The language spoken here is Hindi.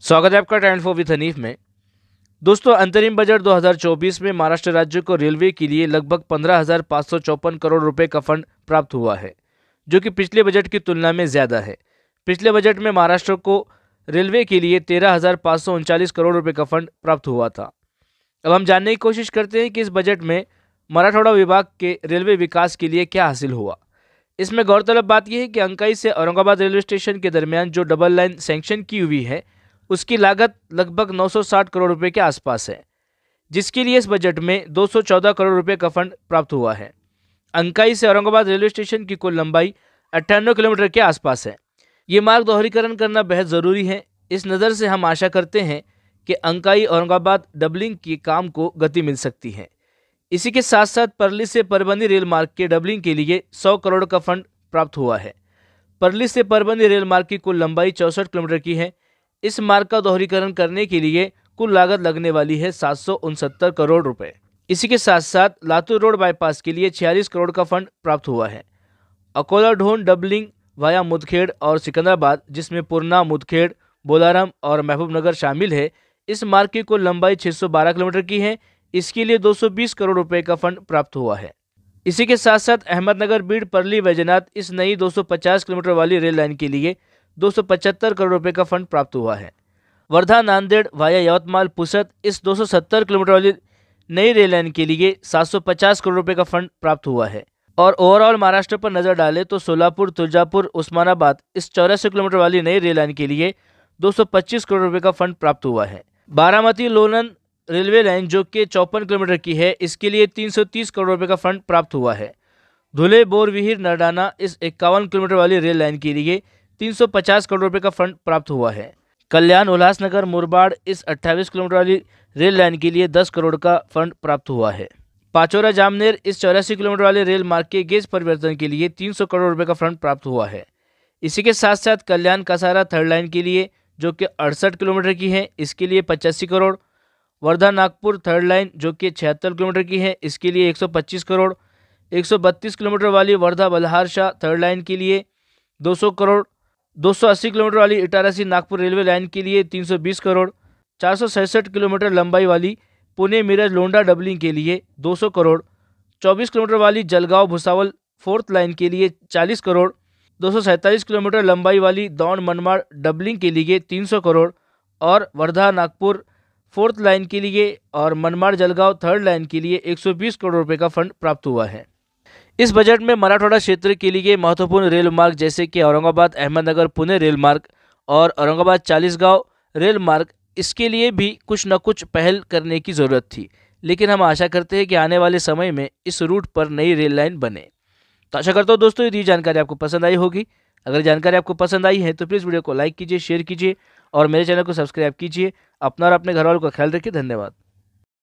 स्वागत है आपका टाइम फॉर विद हनीफ में। दोस्तों, अंतरिम बजट 2024 में महाराष्ट्र राज्य को रेलवे के लिए लगभग 15,554 करोड़ रुपए का फंड प्राप्त हुआ है, जो कि पिछले बजट की तुलना में ज़्यादा है। पिछले बजट में महाराष्ट्र को रेलवे के लिए 13,539 करोड़ रुपए का फंड प्राप्त हुआ था। अब हम जानने की कोशिश करते हैं कि इस बजट में मराठवाड़ा विभाग के रेलवे विकास के लिए क्या हासिल हुआ। इसमें गौरतलब बात यह है कि अंकाई से औरंगाबाद रेलवे स्टेशन के दरमियान जो डबल लाइन सैंक्शन की हुई है, उसकी लागत लगभग 960 करोड़ रुपए के आसपास है, जिसके लिए इस बजट में 214 करोड़ रुपए का फंड प्राप्त हुआ है। अंकाई से औरंगाबाद रेलवे स्टेशन की कुल लंबाई 98 किलोमीटर के आसपास है। ये मार्ग दोहरीकरण करना बेहद ज़रूरी है। इस नज़र से हम आशा करते हैं कि अंकाई औरंगाबाद डबलिंग के काम को गति मिल सकती है। इसी के साथ साथ परली से परबंदी रेल मार्ग के डबलिंग के लिए 100 करोड़ का फंड प्राप्त हुआ है। परली से परबंदी रेल मार्ग की कुल लंबाई 64 किलोमीटर की है। इस मार्ग का दोहरीकरण करने के लिए कुल लागत लगने वाली है 769 करोड़ रुपए। इसी के साथ साथ लातूर रोड बाईपास के लिए 46 करोड़ का फंड प्राप्त हुआ है। अकोला ढोन डबलिंग वाया मुदखेड़ और सिकंदराबाद, जिसमें पूर्णा, मुदखेड़, बोलाराम और महबूबनगर शामिल है, इस मार्ग की कुल लंबाई 612 किलोमीटर की है। इसके लिए 220 करोड़ रुपए का फंड प्राप्त हुआ है। इसी के साथ साथ अहमदनगर बीड़ परली वैजनाथ इस नई 250 किलोमीटर वाली रेल लाइन के लिए 275 करोड़ रुपए का फंड प्राप्त हुआ है। वर्धा नांदेड़ वाया यवतमाल पुसद इस 270 किलोमीटर वाली नई रेल लाइन के लिए 750 करोड़ रुपए का फंड प्राप्त हुआ है। और ओवरऑल महाराष्ट्र पर नजर डालें तो सोलापुर, तुळजापुर, उस्मानाबाद इस 84 किलोमीटर वाली नई रेल लाइन के लिए 225 करोड़ रुपए का फंड प्राप्त हुआ है। बारामती लोनन रेलवे लाइन जो कि 54 किलोमीटर की है, इसके लिए 330 करोड़ रुपए का फंड प्राप्त हुआ है। धुले बोरविहीर नरडाना इस 51 किलोमीटर वाली रेल लाइन के लिए 350 करोड़ रुपए का फंड प्राप्त हुआ है। कल्याण उल्लासनगर मुरबाड इस 28 किलोमीटर वाली रेल लाइन के लिए 10 करोड़ का फंड प्राप्त हुआ है। पाचोरा जामनेर इस 84 किलोमीटर वाले रेल मार्ग के गेज परिवर्तन के लिए 300 करोड़ रुपए का फंड प्राप्त हुआ है। इसी के साथ साथ कल्याण कसारा थर्ड लाइन के लिए जो कि 68 किलोमीटर की है, इसके लिए 85 करोड़। वर्धा नागपुर थर्ड लाइन जो कि 76 किलोमीटर की है, इसके लिए 125 करोड़। 132 किलोमीटर वाली वर्धा बल्हारशाह थर्ड लाइन के लिए 200 करोड़। 280 किलोमीटर वाली इटारसी नागपुर रेलवे लाइन के लिए 320 करोड़। 467 किलोमीटर लंबाई वाली पुणे मिरज लोंडा डबलिंग के लिए 200 करोड़। 24 किलोमीटर वाली जलगांव भुसावल फोर्थ लाइन के लिए 40 करोड़। 247 किलोमीटर लंबाई वाली दौंड मनमाड़ डबलिंग के लिए 300 करोड़ और वर्धा नागपुर फोर्थ लाइन के लिए और मनमाड़ जलगांव थर्ड लाइन के लिए 120 करोड़ रुपए का फंड प्राप्त हुआ है। इस बजट में मराठवाड़ा क्षेत्र के लिए महत्वपूर्ण रेल मार्ग जैसे कि औरंगाबाद अहमदनगर पुणे रेल मार्ग और औरंगाबाद चालीसगांव रेल मार्ग, इसके लिए भी कुछ न कुछ पहल करने की ज़रूरत थी, लेकिन हम आशा करते हैं कि आने वाले समय में इस रूट पर नई रेल लाइन बने। तो आशा करता हूँ दोस्तों ये जानकारी आपको पसंद आई होगी। अगर जानकारी आपको पसंद आई है तो प्लीज़ वीडियो को लाइक कीजिए, शेयर कीजिए और मेरे चैनल को सब्सक्राइब कीजिए। अपना और अपने घर वालों का ख्याल रखिए। धन्यवाद।